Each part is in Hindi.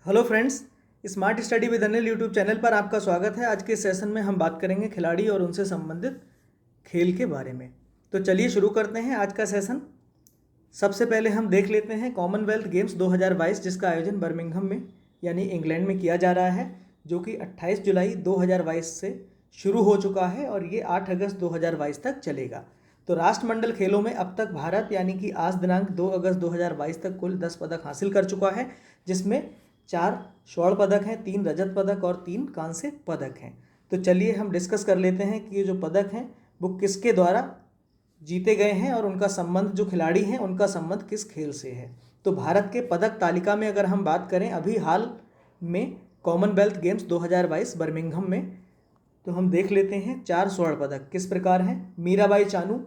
Hello friends, smart study with Anil YouTube channel पर आपका स्वागत है। आज के सेशन में हम बात करेंगे खिलाड़ी और उनसे संबंधित खेल के बारे में। तो चलिए शुरू करते हैं आज का सेशन। सबसे पहले हम देख लेते हैं कॉमनवेल्थ गेम्स 2022, जिसका आयोजन बर्मिंघम में यानी इंग्लैंड में किया जा रहा है, जो कि 28 जुलाई 2022 से शुरू हो चुका है और ये 8 अगस्त 2022 तक चलेगा। तो राष्ट्रमंडल खेलों में अब तक भारत यानी कि आज दिनांक 2 अगस्त 2022 तक कुल 10 पदक हासिल कर चुका है, जिसमें 4 स्वर्ण पदक हैं, 3 रजत पदक और 3 कांस्य पदक हैं। तो चलिए हम डिस्कस कर लेते हैं कि ये जो पदक हैं वो किसके द्वारा जीते गए हैं और उनका संबंध, जो खिलाड़ी हैं उनका संबंध किस खेल से है। तो भारत के पदक तालिका में अगर हम बात करें अभी हाल में कॉमनवेल्थ गेम्स 2022 बर्मिंघम में, तो हम देख लेते हैं 4 स्वर्ण पदक किस प्रकार हैं। मीराबाई चानू,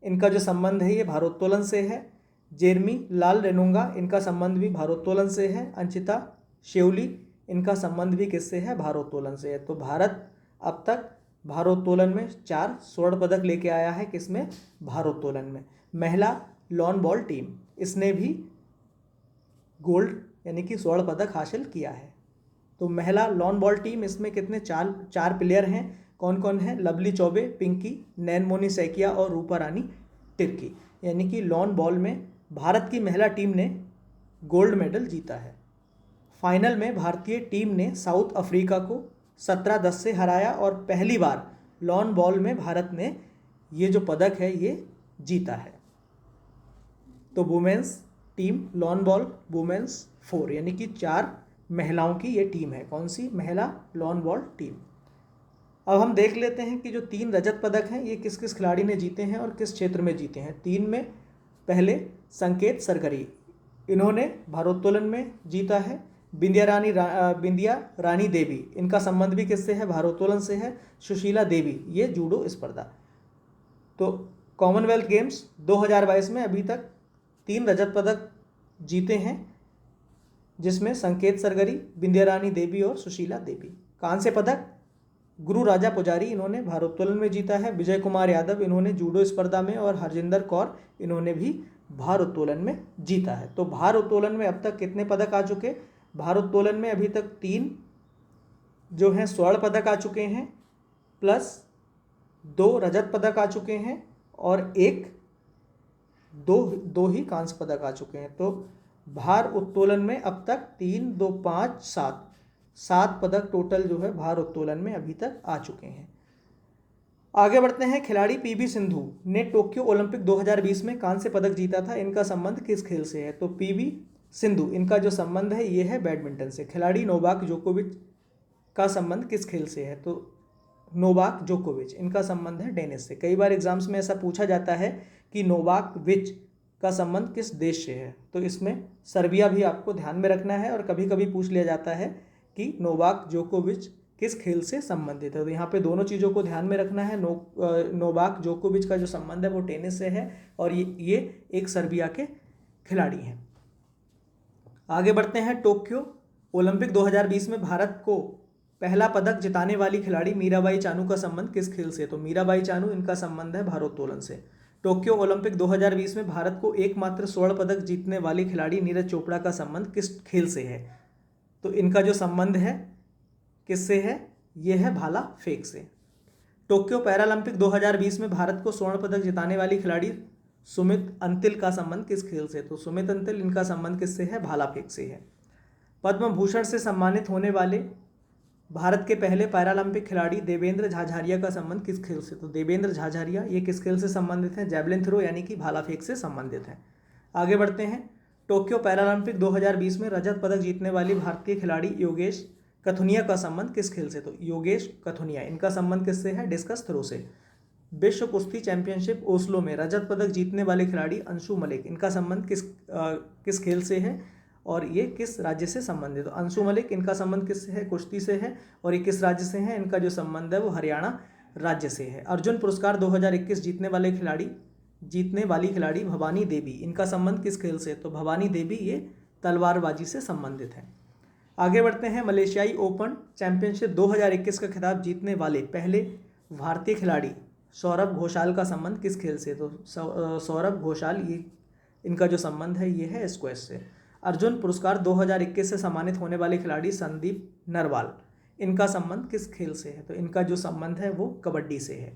इनका जो संबंध है ये भारोत्तोलन से है। जेरमी लाल रेनुंगा, इनका संबंध भी भारोत्तोलन से है। अंचिता शेवली, इनका संबंध भी किससे है, भारोत्तोलन से है। तो भारत अब तक भारोत्तोलन में 4 स्वर्ण पदक लेके आया है। किसमें, भारोत्तोलन में। महिला लॉन बॉल टीम, इसने भी गोल्ड यानी कि स्वर्ण पदक हासिल किया है। तो महिला लॉन बॉल टीम, इसमें कितने चार प्लेयर हैं, कौन कौन है, लवली चौबे, पिंकी, नैनमोनी सैकिया और रूपा रानी तिर्की। यानी कि लॉन बॉल में भारत की महिला टीम ने गोल्ड मेडल जीता है। फाइनल में भारतीय टीम ने साउथ अफ्रीका को 17-10 से हराया और पहली बार लॉन बॉल में भारत ने ये जो पदक है ये जीता है। तो women's team lawn bowl women's 4 यानी कि 4 महिलाओं की ये टीम है। कौन सी, महिला लॉन बॉल टीम। अब हम देख लेते हैं कि जो 3 रजत पदक हैं ये किस किस खिलाड़ी ने जीते हैं और किस क्षेत्र में जीते हैं। 3 में पहले संकेत सरगरी, इन्होंने भारोत्तोलन में जीता है। बिंदिया रानी देवी, इनका संबंध भी किससे है, भारोत्तोलन से है। सुशीला देवी, ये जूडो स्पर्धा। तो कॉमनवेल्थ गेम्स 2022 में अभी तक 3 रजत पदक जीते हैं, जिसमें संकेत सरगरी, बिंदिया रानी देवी और सुशीला देवी। कांस्य पदक गुरु राजा पुजारी, इन्होंने भारोत्तोलन में जीता है। विजय कुमार यादव, इन्होंने जूडो स्पर्धा में, और हरजिंदर कौर, इन्होंने भी भारोत्तोलन में जीता है। तो भारोत्तोलन में अब तक कितने पदक आ चुके, भारोत्तोलन में अभी तक 3 जो हैं स्वर्ण पदक आ चुके हैं, प्लस 2 रजत पदक आ चुके हैं और दो ही कांस्य पदक आ चुके हैं। तो भार उत्तोलन में अब तक 3, 2, 5, 7 पदक टोटल जो है भार उत्तोलन में अभी तक आ चुके हैं। आगे बढ़ते हैं। खिलाड़ी पीवी सिंधु ने टोक्यो ओलंपिक 2020 में कांस्य पदक जीता था, इनका संबंध किस खेल से है। तो पीवी सिंधु, इनका जो संबंध है ये है बैडमिंटन से। खिलाड़ी नोवाक जोकोविच का संबंध किस खेल से है। तो नोवाक जोकोविच, इनका संबंध है टेनिस से। कई बार एग्जाम्स में ऐसा पूछा जाता है कि नोवाक विच का संबंध किस देश से है, तो इसमें सर्बिया भी आपको ध्यान में रखना है। और कभी कभी पूछ लिया जाता है कि नोवाक जोकोविच किस खेल से संबंधित है, तो यहाँ पे दोनों चीज़ों को ध्यान में रखना है। नोवाक जोकोविच का जो संबंध है वो टेनिस से है और ये एक सर्बिया के खिलाड़ी हैं। आगे बढ़ते हैं। टोक्यो ओलंपिक 2020 में भारत को पहला पदक जिताने वाली खिलाड़ी मीराबाई चानू का संबंध किस खेल से। तो मीराबाई चानू, इनका संबंध है भारोत्तोलन से। टोक्यो ओलंपिक 2020 में भारत को एकमात्र स्वर्ण पदक जीतने वाली खिलाड़ी नीरज चोपड़ा का संबंध किस खेल से है। तो इनका जो संबंध है किससे है, ये है भाला फेंक से। टोक्यो पैरालंपिक 2020 में भारत को स्वर्ण पदक जिताने वाली खिलाड़ी सुमित अंतिल का संबंध किस खेल से। तो सुमित अंतिल, इनका संबंध किससे है, भाला फेंक से है। पद्म भूषण से सम्मानित होने वाले भारत के पहले पैरालंपिक खिलाड़ी देवेंद्र झाझारिया का संबंध किस खेल से। तो देवेंद्र झाझारिया ये किस खेल से संबंधित हैं, जैवलिन थ्रो यानी कि भाला फेंक से संबंधित हैं। आगे बढ़ते हैं। टोक्यो पैरालंपिक 2020 में रजत पदक जीतने वाली भारतीय खिलाड़ी योगेश कथुनिया का संबंध किस खेल से। तो योगेश कथुनिया, इनका संबंध किससे है, डिस्कस थ्रो से। विश्व कुश्ती चैंपियनशिप ओस्लो में रजत पदक जीतने वाले खिलाड़ी अंशु मलिक, इनका संबंध किस खेल से है और ये किस राज्य से संबंधित। तो अंशु मलिक, इनका संबंध किससे है, कुश्ती से है। और ये किस राज्य से है, इनका जो संबंध है वो हरियाणा राज्य से है। अर्जुन पुरस्कार 2021 जीतने वाली खिलाड़ी भवानी देवी, इनका संबंध किस खेल से। तो भवानी देवी ये तलवारबाजी से संबंधित है। आगे बढ़ते हैं। मलेशियाई ओपन चैंपियनशिप 2021 का खिताब जीतने वाले पहले भारतीय खिलाड़ी सौरभ घोषाल का संबंध किस खेल से। तो सौरभ घोषाल, ये इनका जो संबंध है ये है स्क्वैश से। अर्जुन पुरस्कार 2021 से सम्मानित होने वाले खिलाड़ी संदीप नरवाल, इनका संबंध किस खेल से है? तो इनका जो संबंध है वो कबड्डी से है।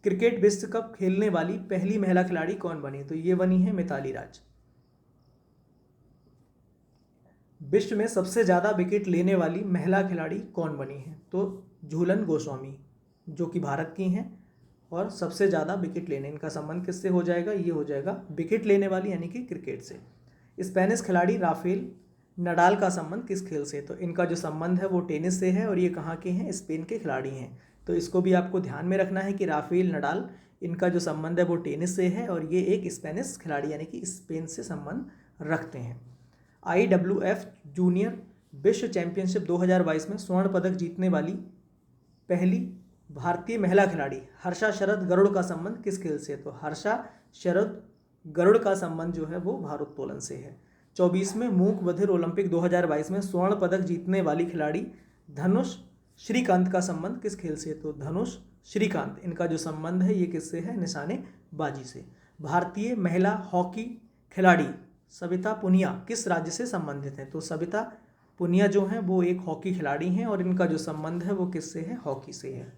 क्रिकेट विश्व कप खेलने वाली पहली महिला खिलाड़ी कौन बनी? तो ये बनी है मिताली राज। विश्व में सबसे ज़्यादा विकेट लेने वाली महिला खिलाड़ी कौन बनी है? तो झूलन गोस्वामी, जो कि भारत की हैं और सबसे ज़्यादा विकेट लेने, इनका संबंध किससे हो जाएगा? ये हो जाएगा विकेट लेने वाली यानी कि क्रिकेट से। स्पेनिश खिलाड़ी राफेल नडाल का संबंध किस खेल से? तो इनका जो संबंध है वो टेनिस से है और ये कहाँ के हैं? स्पेन के खिलाड़ी हैं। तो इसको भी आपको ध्यान में रखना है कि राफेल नडाल, इनका जो संबंध है वो टेनिस से है और ये एक स्पेनिश खिलाड़ी यानी कि स्पेन से संबंध रखते हैं। IWF जूनियर विश्व चैंपियनशिप 2022 में स्वर्ण पदक जीतने वाली पहली भारतीय महिला खिलाड़ी हर्षा शरद गरुड़ का संबंध किस खेल से? तो हर्षा शरद गरुड़ का संबंध जो है वो भारोत्तोलन से है। 24वें मूक बधिर ओलंपिक 2022 में स्वर्ण पदक जीतने वाली खिलाड़ी धनुष श्रीकांत का संबंध किस खेल से? तो धनुष श्रीकांत, इनका जो संबंध है ये किससे है? निशानेबाजी से। भारतीय महिला हॉकी खिलाड़ी सविता पुनिया किस राज्य से संबंधित है? तो सविता पुनिया जो हैं वो एक हॉकी खिलाड़ी हैं और इनका जो संबंध है वो किससे है? हॉकी से है।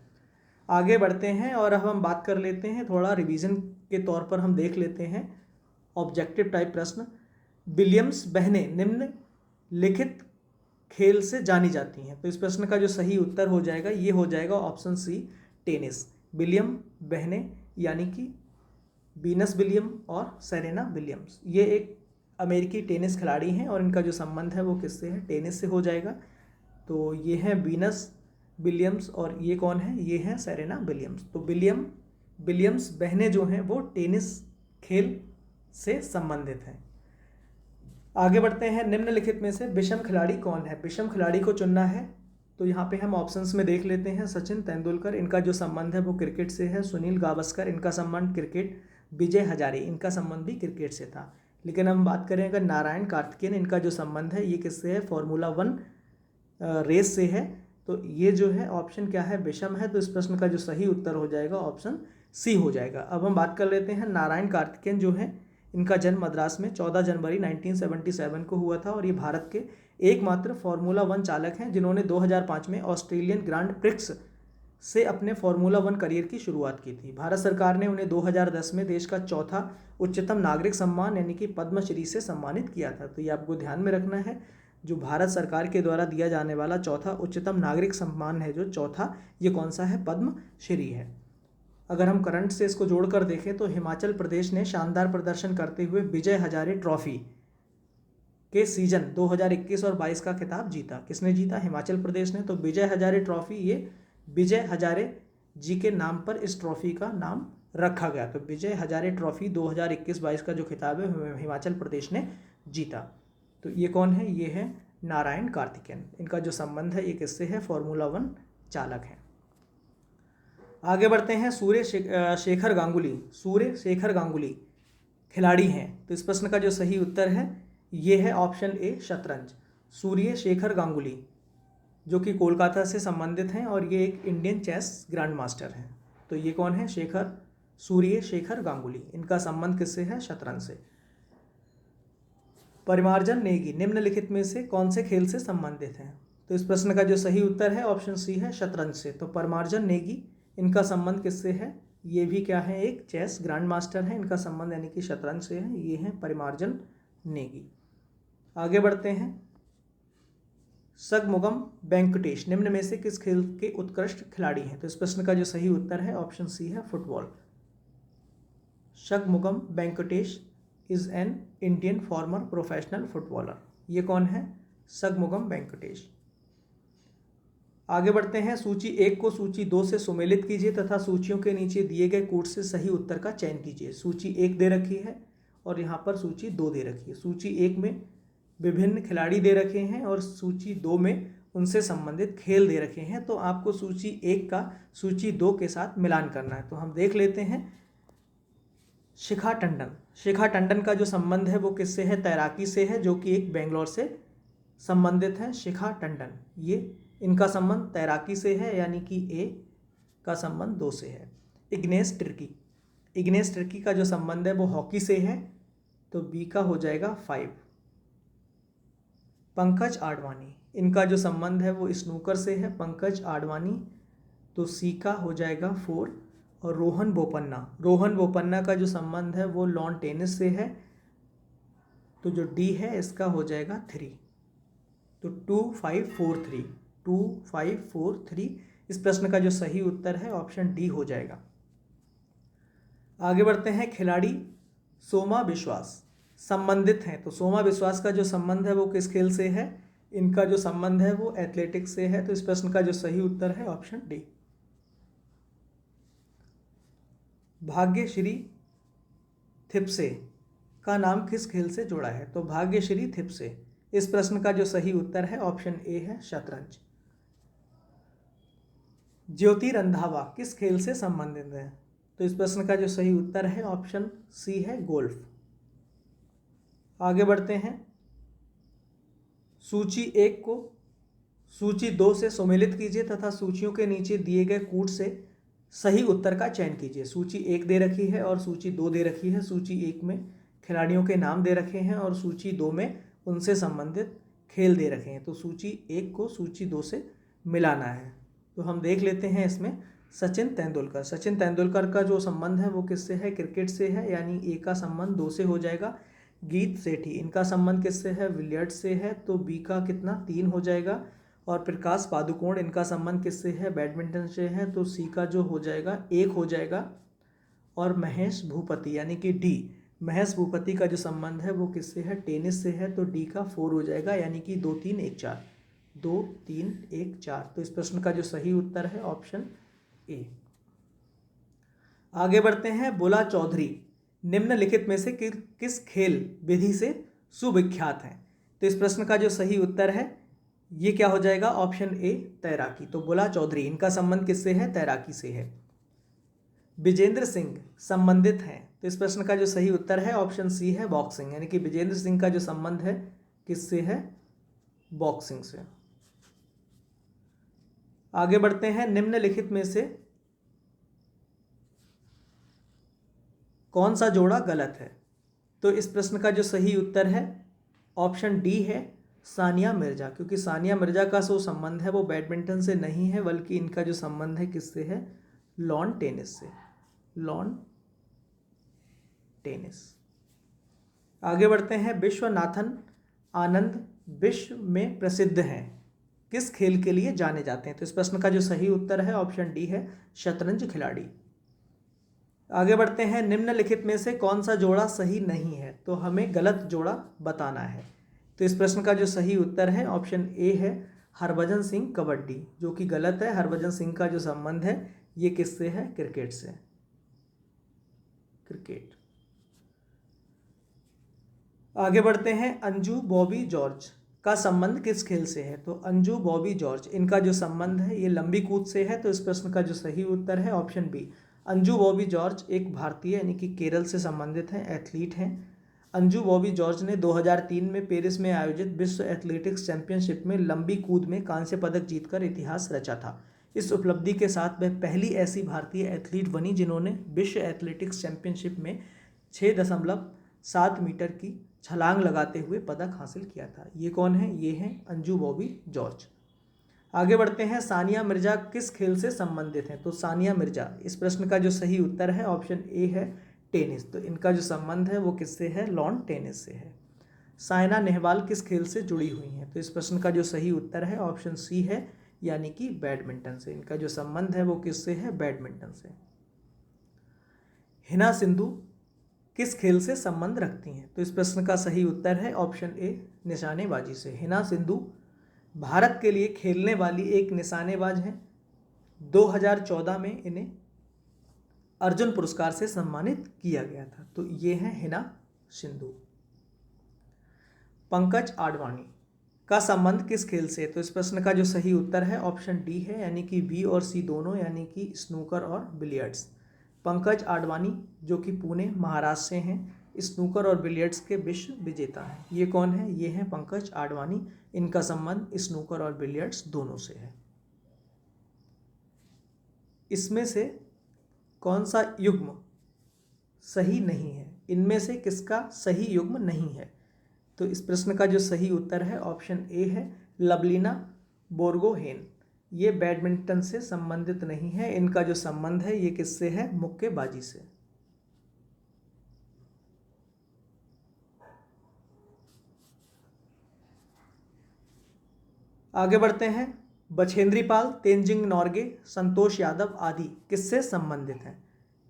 आगे बढ़ते हैं और अब हम बात कर लेते हैं, थोड़ा रिवीजन के तौर पर हम देख लेते हैं ऑब्जेक्टिव टाइप प्रश्न। विलियम्स बहनें निम्नलिखित खेल से जानी जाती हैं। तो इस प्रश्न का जो सही उत्तर हो जाएगा ये हो जाएगा ऑप्शन सी, टेनिस। विलियम बहनें यानी कि वीनस विलियम और सेरेना विलियम्स, ये एक अमेरिकी टेनिस खिलाड़ी हैं और इनका जो संबंध है वो किससे है? टेनिस से हो जाएगा। तो ये हैं वीनस विलियम्स और ये कौन है? ये है सेरेना विलियम्स। तो विलियम्स बहनें जो हैं वो टेनिस खेल से संबंधित हैं। आगे बढ़ते हैं, निम्नलिखित में से विषम खिलाड़ी कौन है? विषम खिलाड़ी को चुनना है तो यहाँ पे हम ऑप्शंस में देख लेते हैं। सचिन तेंदुलकर, इनका जो संबंध है वो क्रिकेट से है। सुनील गावस्कर, इनका संबंध क्रिकेट। विजय हजारे, इनका संबंध भी क्रिकेट से था। लेकिन हम बात करें अगर नारायण कार्तिकेयन, इनका जो संबंध है ये किससे है? फॉर्मूला 1 रेस से है। तो ये जो है ऑप्शन क्या है? विषम है। तो इस प्रश्न का जो सही उत्तर हो जाएगा ऑप्शन सी हो जाएगा। अब हम बात कर लेते हैं नारायण कार्तिकेयन जो है, इनका जन्म मद्रास में 14 जनवरी 1977 को हुआ था और ये भारत के एकमात्र फार्मूला 1 चालक हैं जिन्होंने 2005 में ऑस्ट्रेलियन ग्रांड प्रिक्स से अपने फार्मूला 1 करियर की शुरुआत की थी। भारत सरकार ने उन्हें 2010 में देश का चौथा उच्चतम नागरिक सम्मान यानी कि पद्मश्री से सम्मानित किया था। तो ये आपको ध्यान में रखना है, जो भारत सरकार के द्वारा दिया जाने वाला चौथा उच्चतम नागरिक सम्मान है, जो चौथा, ये कौन सा है? पद्मश्री है। अगर हम करंट से इसको जोड़कर देखें तो हिमाचल प्रदेश ने शानदार प्रदर्शन करते हुए विजय हजारे ट्रॉफी के सीजन 2021 और 22 का खिताब जीता। किसने जीता? हिमाचल प्रदेश ने। तो विजय हजारे ट्रॉफी, ये विजय हजारे जी के नाम पर इस ट्रॉफी का नाम रखा गया। तो विजय हजारे ट्रॉफी 2021-22 का जो खिताब है हिमाचल प्रदेश ने जीता। तो ये कौन है? ये है नारायण कार्तिकेयन। इनका जो संबंध है ये किससे है? फार्मूला 1 चालक है। आगे बढ़ते हैं, सूर्य शेखर गांगुली खिलाड़ी हैं। तो इस प्रश्न का जो सही उत्तर है ये है ऑप्शन ए, शतरंज। सूर्य शेखर गांगुली जो कि कोलकाता से संबंधित हैं और ये एक इंडियन चेस ग्रैंड मास्टर हैं। तो ये कौन है? सूर्य शेखर गांगुली। इनका संबंध किससे है? शतरंज से। परिमार्जन नेगी निम्नलिखित में से कौन से खेल से संबंधित हैं? तो इस प्रश्न का जो सही उत्तर है ऑप्शन सी है, शतरंज से। तो परिमार्जन नेगी, इनका संबंध किससे है? ये भी क्या है? एक चेस ग्रैंड मास्टर है। इनका संबंध यानी कि शतरंज से है। ये है परिमार्जन नेगी। आगे बढ़ते हैं, शगमुगम वेंकटेश निम्न में से किस खेल के उत्कृष्ट खिलाड़ी हैं? तो इस प्रश्न का जो सही उत्तर है ऑप्शन सी है, football. Shanmugam Venkatesh is an Indian former professional footballer. ये कौन है? शगमुगम वेंकटेश। आगे बढ़ते हैं, सूची 1 को सूची 2 से सुमेलित कीजिए तथा सूचियों के नीचे दिए गए कूट से सही उत्तर का चयन कीजिए। सूची 1 दे रखी है और यहाँ पर सूची 2 दे रखी है। सूची 1 में विभिन्न खिलाड़ी दे रखे हैं और सूची 2 में उनसे संबंधित खेल दे रखे हैं। तो आपको सूची 1 का सूची 2 के साथ मिलान करना है। तो हम देख लेते हैं, शिखा टंडन का जो संबंध है वो किससे है? तैराकी से है, जो कि एक बेंगलोर से संबंधित है। शिखा टंडन, ये इनका संबंध तैराकी से है यानी कि ए का संबंध 2 से है। इग्नेस ट्रिकी का जो संबंध है वो हॉकी से है, तो बी का हो जाएगा 5। पंकज आडवाणी, इनका जो संबंध है वो स्नूकर से है, पंकज आडवाणी, तो सी का हो जाएगा 4। और रोहन बोपन्ना का जो संबंध है वो लॉन टेनिस से है, तो जो डी है इसका हो जाएगा 3। तो 2543, 2543 इस प्रश्न का जो सही उत्तर है ऑप्शन डी हो जाएगा। आगे बढ़ते हैं, खिलाड़ी सोमा विश्वास संबंधित हैं, तो सोमा विश्वास का जो संबंध है वो किस खेल से है, इनका जो संबंध है वो एथलेटिक्स से है, तो इस प्रश्न का जो सही उत्तर है ऑप्शन डी। भाग्यश्री थिप्से का नाम किस खेल से जुड़ा है, तो भाग्यश्री थिप्से, इस प्रश्न का जो सही उत्तर है ऑप्शन ए है शतरंज। ज्योति रंधावा किस खेल से संबंधित है, तो इस प्रश्न का जो सही उत्तर है ऑप्शन सी है गोल्फ। आगे बढ़ते हैं, सूची 1 को सूची 2 से सुमेलित कीजिए तथा सूचियों के नीचे दिए गए कूट से सही उत्तर का चयन कीजिए। सूची 1 दे रखी है और सूची 2 दे रखी है। सूची 1 में खिलाड़ियों के नाम दे रखे हैं और सूची 2 में उनसे संबंधित खेल दे रखे हैं, तो सूची 1 को सूची 2 से मिलाना है। तो हम देख लेते हैं इसमें सचिन तेंदुलकर का जो संबंध है वो किससे है, क्रिकेट से है, यानी ए का संबंध 2 से हो जाएगा। गीत सेठी, इनका संबंध किससे है, बिलियर्ड्स से है, तो बी का कितना 3 हो जाएगा। और प्रकाश पादुकोण, इनका संबंध किससे है, बैडमिंटन से है, तो सी का जो हो जाएगा 1 हो जाएगा। और महेश भूपति यानी कि डी, महेश भूपति का जो संबंध है वो किससे है, टेनिस से है, तो डी का 4 हो जाएगा, यानी कि 2 3 1 4, 2 3 1 4। तो इस प्रश्न का जो सही उत्तर है ऑप्शन ए। आगे बढ़ते हैं, बुला चौधरी निम्नलिखित में से किस खेल विधि से सुविख्यात हैं, तो इस प्रश्न का जो सही उत्तर है ये क्या हो जाएगा, ऑप्शन ए तैराकी। तो बुला चौधरी, इनका संबंध किससे है, तैराकी से है। विजेंद्र सिंह संबंधित हैं, तो इस प्रश्न का जो सही उत्तर है ऑप्शन सी है बॉक्सिंग, यानी कि विजेंद्र सिंह का जो संबंध है किससे है, बॉक्सिंग से। आगे बढ़ते हैं, निम्नलिखित में से कौन सा जोड़ा गलत है, तो इस प्रश्न का जो सही उत्तर है ऑप्शन डी है सानिया मिर्जा, क्योंकि सानिया मिर्जा का जो संबंध है वो बैडमिंटन से नहीं है, बल्कि इनका जो संबंध है किससे है, लॉन टेनिस से, लॉन टेनिस। आगे बढ़ते हैं, विश्वनाथन आनंद विश्व में प्रसिद्ध हैं, किस खेल के लिए जाने जाते हैं, तो इस प्रश्न का जो सही उत्तर है ऑप्शन डी है शतरंज खिलाड़ी। आगे बढ़ते हैं, निम्नलिखित में से कौन सा जोड़ा सही नहीं है, तो हमें गलत जोड़ा बताना है, तो इस प्रश्न का जो सही उत्तर है ऑप्शन ए है हरभजन सिंह कबड्डी, जो कि गलत है। हरभजन सिंह का जो संबंध है ये किससे है, क्रिकेट से, क्रिकेट। आगे बढ़ते हैं, अंजू बॉबी जॉर्ज का संबंध किस खेल से है, तो अंजू बॉबी जॉर्ज, इनका जो संबंध है ये लंबी कूद से है, तो इस प्रश्न का जो सही उत्तर है ऑप्शन बी। अंजू बॉबी जॉर्ज एक भारतीय यानी कि केरल से संबंधित हैं, एथलीट हैं। अंजू बॉबी जॉर्ज ने 2003 में पेरिस में आयोजित विश्व एथलेटिक्स चैंपियनशिप में लंबी कूद में कांस्य पदक जीतकर इतिहास रचा था। इस उपलब्धि के साथ वह पहली ऐसी भारतीय एथलीट बनी जिन्होंने विश्व एथलेटिक्स चैंपियनशिप में 6.7 मीटर की छलांग लगाते हुए पदक हासिल किया था। ये कौन है, ये हैं अंजू बॉबी जॉर्ज। आगे बढ़ते हैं, सानिया मिर्जा किस खेल से संबंधित हैं, तो सानिया मिर्जा, इस प्रश्न का जो सही उत्तर है ऑप्शन ए है टेनिस, तो इनका जो संबंध है वो किससे है, लॉन टेनिस से है। साइना नेहवाल किस खेल से जुड़ी हुई हैं, तो इस प्रश्न का जो सही उत्तर है ऑप्शन सी है, यानी कि बैडमिंटन से, इनका जो संबंध है वो किससे है, बैडमिंटन से। हिना सिंधु किस खेल से संबंध रखती हैं, तो इस प्रश्न का सही उत्तर है ऑप्शन ए निशानेबाजी से। हिना सिंधु भारत के लिए खेलने वाली एक निशानेबाज हैं। 2014 में इन्हें अर्जुन पुरस्कार से सम्मानित किया गया था, तो ये हैं हिना सिंधु। पंकज आडवाणी का संबंध किस खेल से, तो इस प्रश्न का जो सही उत्तर है ऑप्शन डी है, यानी कि बी और सी दोनों, यानी कि स्नूकर और बिलियर्ड्स। पंकज आडवाणी जो कि पुणे महाराष्ट्र से हैं, स्नूकर और बिलियर्ड्स के विश्व विजेता हैं। ये कौन है, ये हैं पंकज आडवाणी, इनका संबंध स्नूकर और बिलियर्ड्स दोनों से है। इसमें से कौन सा युग्म सही नहीं है, इनमें से किसका सही युग्म नहीं है, तो इस प्रश्न का जो सही उत्तर है ऑप्शन ए है लवलीना बोर्गोहेन। ये बैडमिंटन से संबंधित नहीं है, इनका जो संबंध है ये किससे है, मुक्केबाजी से। आगे बढ़ते हैं। बछेंद्री पाल, तेंजिंग नॉर्गे, संतोष यादव आदि किससे संबंधित हैं?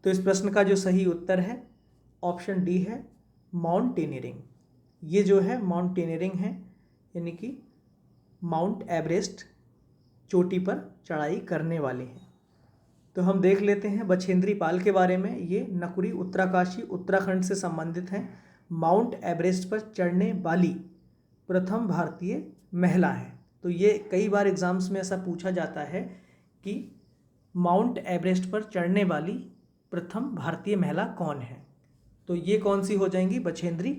तो इस प्रश्न का जो सही उत्तर है ऑप्शन डी है माउंटेनियरिंग। ये जो है माउंटेनियरिंग है, यानी कि माउंट एवरेस्ट चोटी पर चढ़ाई करने वाले हैं। तो हम देख लेते हैं बछेंद्री पाल के बारे में। ये नकुरी उत्तराकाशी उत्तराखंड से संबंधित हैं। माउंट एवरेस्ट पर चढ़ने वाली प्रथम भारतीय महिला है। तो ये कई बार एग्जाम्स में ऐसा पूछा जाता है कि माउंट एवरेस्ट पर चढ़ने वाली प्रथम भारतीय महिला कौन है। तो ये कौन सी हो जाएंगी, बछेंद्री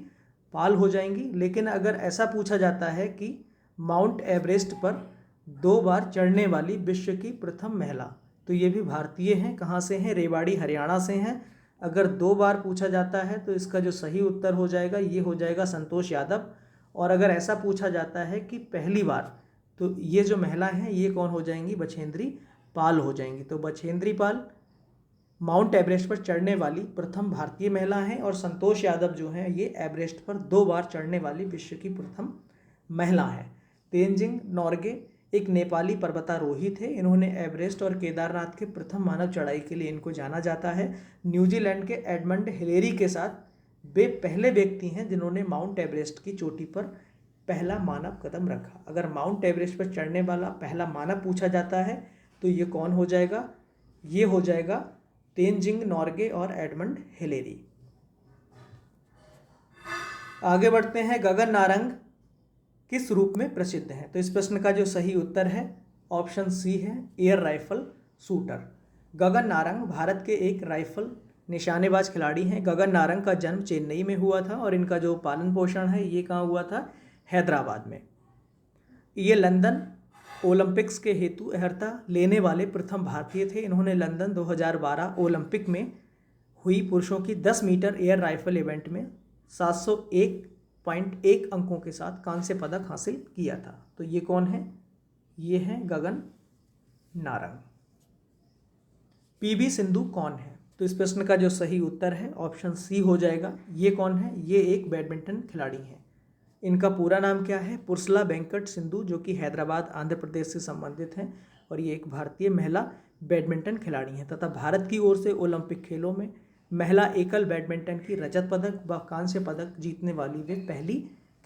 पाल हो जाएंगी। लेकिन अगर ऐसा पूछा जाता है कि माउंट एवरेस्ट पर 2 बार चढ़ने वाली विश्व की प्रथम महिला, तो ये भी भारतीय हैं। कहाँ से हैं, रेवाड़ी हरियाणा से हैं। अगर 2 बार पूछा जाता है तो इसका जो सही उत्तर हो जाएगा ये हो जाएगा संतोष यादव। और अगर ऐसा पूछा जाता है कि पहली बार, तो ये जो महिला हैं ये कौन हो जाएंगी, बछेंद्री पाल हो जाएंगी। तो बछेंद्री पाल माउंट एवरेस्ट पर चढ़ने वाली प्रथम भारतीय महिला हैं और संतोष यादव जो हैं ये एवरेस्ट पर 2 बार चढ़ने वाली विश्व की प्रथम महिला है। तेंजिंग नॉर्गे एक नेपाली पर्वतारोही थे। इन्होंने एवरेस्ट और केदारनाथ के प्रथम मानव चढ़ाई के लिए इनको जाना जाता है। न्यूजीलैंड के एडमंड हिलेरी के साथ वे पहले व्यक्ति हैं जिन्होंने माउंट एवरेस्ट की चोटी पर पहला मानव कदम रखा। अगर माउंट एवरेस्ट पर चढ़ने वाला पहला मानव पूछा जाता है तो ये कौन हो जाएगा, ये हो जाएगा तेंजिंग नॉर्गे और एडमंड हिलेरी। आगे बढ़ते हैं। गगन नारंग किस रूप में प्रसिद्ध है? तो इस प्रश्न का जो सही उत्तर है ऑप्शन सी है air rifle shooter. Gagan Narang Bharat के एक राइफल निशानेबाज खिलाड़ी हैं। गगन नारंग का जन्म चेन्नई में हुआ था और इनका जो पालन पोषण है ये कहाँ हुआ था, हैदराबाद में। ये लंदन ओलंपिक्स के हेतु अर्हता लेने वाले प्रथम भारतीय थे। इन्होंने लंदन 2012 ओलंपिक में हुई पुरुषों की 10 मीटर एयर राइफल इवेंट में 701.1 अंकों के साथ कांस्य पदक हासिल किया था। तो ये कौन है, ये है गगन नारंग। पीवी सिंधु कौन है? तो इस प्रश्न का जो सही उत्तर है ऑप्शन सी हो जाएगा। ये कौन है, ये एक बैडमिंटन खिलाड़ी हैं। इनका पूरा नाम क्या है, पुरसला वेंकट सिंधु, जो कि हैदराबाद आंध्र प्रदेश से संबंधित हैं और ये एक भारतीय महिला बैडमिंटन खिलाड़ी हैं तथा भारत की ओर से ओलंपिक खेलों में महिला एकल बैडमिंटन की रजत पदक व कांस्य पदक जीतने वाली वे पहली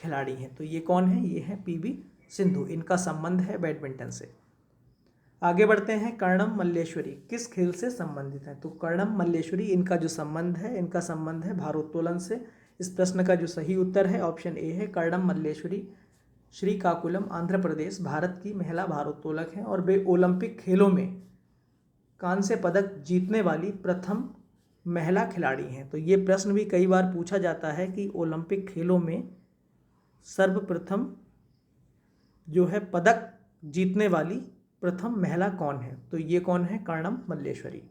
खिलाड़ी हैं। तो ये कौन है, ये है पीवी सिंधु। इनका संबंध है बैडमिंटन से। आगे बढ़ते हैं। कर्णम मल्लेश्वरी किस खेल से संबंधित है? तो कर्णम मल्लेश्वरी इनका जो संबंध है, इनका संबंध है भारोत्तोलन से। इस प्रश्न का जो सही उत्तर है ऑप्शन ए है कर्णम मल्लेश्वरी श्रीकाकुलम आंध्र प्रदेश भारत की महिला भारोत्तोलक हैं और वे ओलंपिक खेलों में कांस्य पदक जीतने वाली प्रथम महिला खिलाड़ी हैं। तो ये प्रश्न भी कई बार पूछा जाता है कि ओलंपिक खेलों में सर्वप्रथम जो है पदक जीतने वाली प्रथम महिला कौन है? तो ये कौन है, कर्णम मल्लेश्वरी।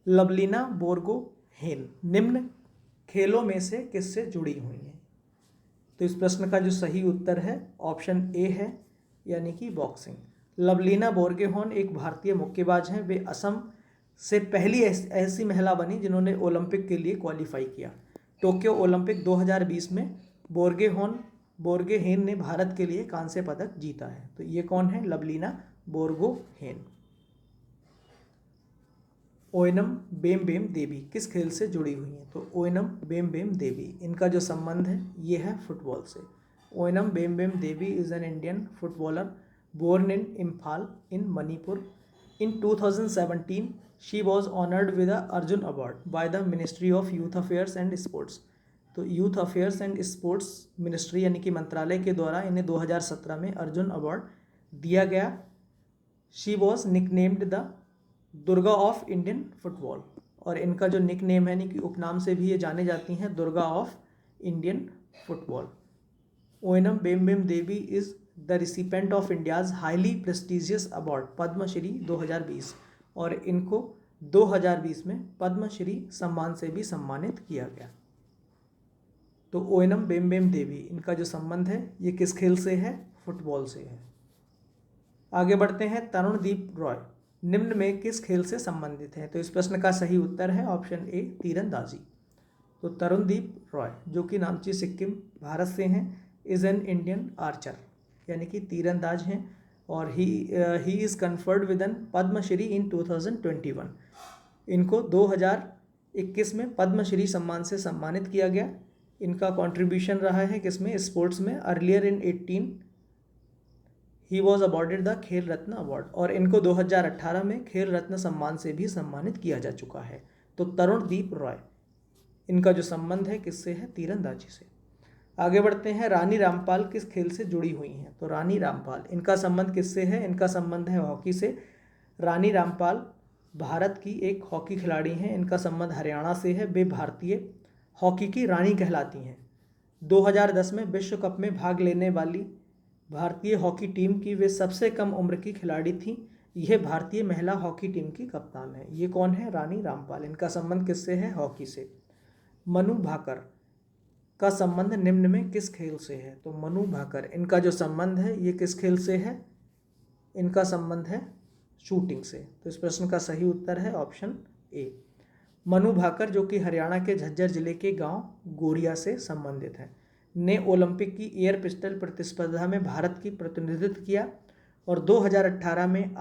लवलीना बोर्गोहेन निम्न खेलों में से किससे जुड़ी हुई हैं? तो इस प्रश्न का जो सही उत्तर है ऑप्शन ए है, यानी कि बॉक्सिंग। लवलीना बोर्गोहेन एक भारतीय मुक्केबाज हैं। वे असम से पहली ऐसी महिला बनी जिन्होंने ओलंपिक के लिए क्वालिफाई किया। टोक्यो ओलंपिक 2020 में बोर्गोहेन ने भारत के लिए कांस्य पदक जीता है। तो ये कौन है, लवलीना बोर्गोहेन। ओयनम बेम देवी किस खेल से जुड़ी हुई हैं? तो ओयनम बेम देवी इनका जो संबंध है ये है फुटबॉल से। Oinam Bem Devi is an Indian footballer born in Imphal in Manipur. In 2017, she was honored with the Arjun Award by the Ministry of Youth Affairs and Sports. तो youth affairs and sports ministry यानी कि मंत्रालय के द्वारा इन्हें 2017 में अर्जुन अवार्ड दिया गया। She was nicknamed the Durga of Indian football और इनका जो निकनेम है यानी कि उपनाम से भी ये जाने जाती हैं Durga of Indian football. Oinam Bem Devi is the recipient of India's highly prestigious award Padma Shri 2020 और इनको 2020 में पद्मश्री सम्मान से भी सम्मानित किया गया। तो ओएनम बेमबेम देवी, इनका जो संबंध है ये किस खेल से है? फुटबॉल से है। आगे बढ़ते हैं, तरुणदीप रॉय निम्न में किस खेल से संबंधित है? तो इस प्रश्न का सही उत्तर है ऑप्शन ए, तीरंदाजी। तो तरुणदीप रॉय जो कि नामची सिक्किम भारत से हैं, इज़ एन इंडियन आर्चर, यानी कि तीरंदाज हैं, और he is conferred with an Padma Shri in 2021। इनको 2021 में पद्मश्री सम्मान से सम्मानित किया गया। इनका कंट्रीब्यूशन रहा है किसमें? स्पोर्ट्स में। Earlier in 18 he was awarded the खेल रत्न अवार्ड, और इनको 2018 में खेल रत्न सम्मान से भी सम्मानित किया जा चुका है। तो तरुणदीप रॉय, इनका जो संबंध है किससे है? तीरंदाजी से। आगे बढ़ते हैं, रानी रामपाल किस खेल से जुड़ी हुई हैं? तो रानी रामपाल, इनका संबंध किससे है? इनका संबंध है हॉकी से। रानी रामपाल भारत की एक हॉकी खिलाड़ी हैं। इनका संबंध हरियाणा से है। वे भारतीय हॉकी की रानी कहलाती हैं। 2010 में विश्व कप में भाग लेने वाली भारतीय हॉकी टीम की वे सबसे कम उम्र की खिलाड़ी थीं। यह भारतीय महिला हॉकी टीम की कप्तान है। ये कौन है? रानी रामपाल। इनका संबंध किससे है? हॉकी से। मनु भाकर का संबंध निम्न में किस खेल से है? तो मनु भाकर, इनका जो संबंध है ये किस खेल से है? इनका संबंध है शूटिंग से। तो इस प्रश्न का सही उत्तर है ऑप्शन ए। मनु भाकर जो कि हरियाणा के झज्जर जिले के गांव गोरिया से संबंधित है, ने ओलंपिक की एयर पिस्टल प्रतिस्पर्धा में भारत की प्रतिनिधित्व किया, और 2018 में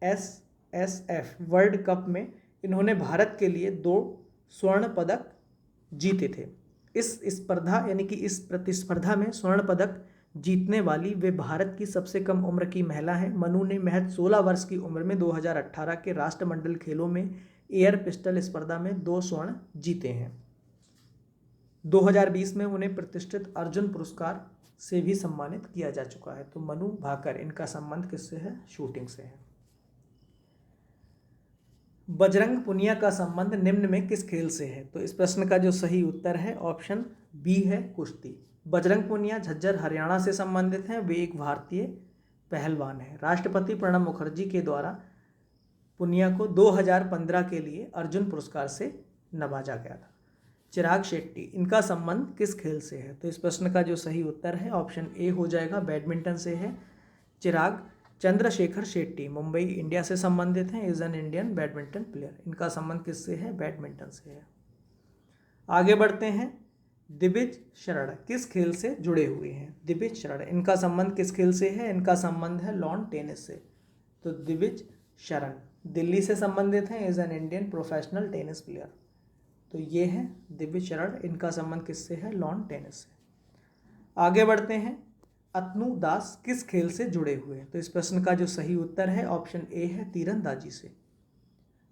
ISSF वर्ल्ड कप में इन्होंने भारत के लिए 2 स्वर्ण पदक जीते थे। इस स्पर्धा यानी कि इस प्रतिस्पर्धा में स्वर्ण पदक जीतने वाली वे भारत की सबसे कम उम्र की महिला है। मनु ने महज 16 वर्ष की उम्र में 2018 के राष्ट्रमंडल खेलों में एयर पिस्टल स्पर्धा में 2 स्वर्ण जीते हैं। 2020 में उन्हें प्रतिष्ठित अर्जुन पुरस्कार से भी सम्मानित किया जा चुका है। तो मनु भाकर, इनका संबंध किससे है? शूटिंग से है। बजरंग पुनिया का संबंध निम्न में किस खेल से है? तो इस प्रश्न का जो सही उत्तर है ऑप्शन बी है, कुश्ती। बजरंग पुनिया झज्जर हरियाणा से संबंधित हैं। वे एक भारतीय पहलवान हैं। राष्ट्रपति प्रणब मुखर्जी के द्वारा पुनिया को 2015 के लिए अर्जुन पुरस्कार से नवाजा गया था। चिराग शेट्टी, इनका संबंध किस खेल से है? तो इस प्रश्न का जो सही उत्तर है ऑप्शन ए हो जाएगा, बैडमिंटन से है। चिराग चंद्रशेखर शेट्टी मुंबई इंडिया से संबंधित हैं, is an Indian badminton player. इनका संबंध किससे है? बैडमिंटन से है। आगे बढ़ते हैं, दिविज शरण किस खेल से जुड़े हुए हैं? दिविज शरण, इनका संबंध किस खेल से है? इनका संबंध है लॉन टेनिस से। तो दिविज शरण दिल्ली से संबंधित हैं, is an Indian professional tennis player. तो ये है दिविज शरण, इनका संबंध किससे है? लॉन टेनिस से। आगे बढ़ते हैं, अतनु दास किस खेल से जुड़े हुए हैं? तो इस प्रश्न का जो सही उत्तर है ऑप्शन ए है, तीरंदाजी से।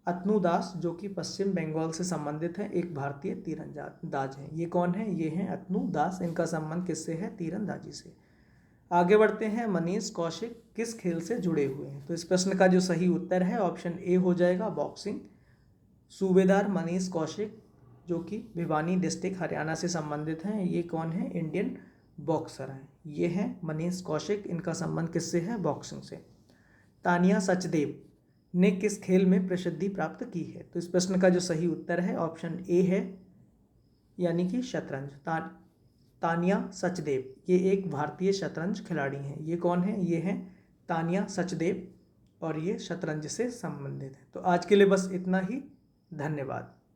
अतनु दास जो कि पश्चिम बंगाल से संबंधित है, एक भारतीय तीरंदाज हैं। ये कौन है? ये हैं अतनु दास। इनका संबंध किससे है? तीरंदाजी से। आगे बढ़ते हैं, मनीष कौशिक किस खेल से जुड़े हुए हैं? तो इस प्रश्न का जो सही उत्तर है ऑप्शन ए हो जाएगा, बॉक्सिंग। सूबेदार मनीष कौशिक जो कि भिवानी डिस्ट्रिक्ट हरियाणा से संबंधित हैं, ये कौन है? इंडियन बॉक्सर हैं। ये हैं मनीष कौशिक, इनका संबंध किससे है? बॉक्सिंग से। तानिया सचदेव ने किस खेल में प्रसिद्धि प्राप्त की है? तो इस प्रश्न का जो सही उत्तर है ऑप्शन ए है, यानी कि शतरंज। तानिया सचदेव ये एक भारतीय शतरंज खिलाड़ी हैं। ये कौन है? ये हैं तानिया सचदेव, और ये शतरंज से संबंधित है। तो आज के लिए बस इतना ही। धन्यवाद।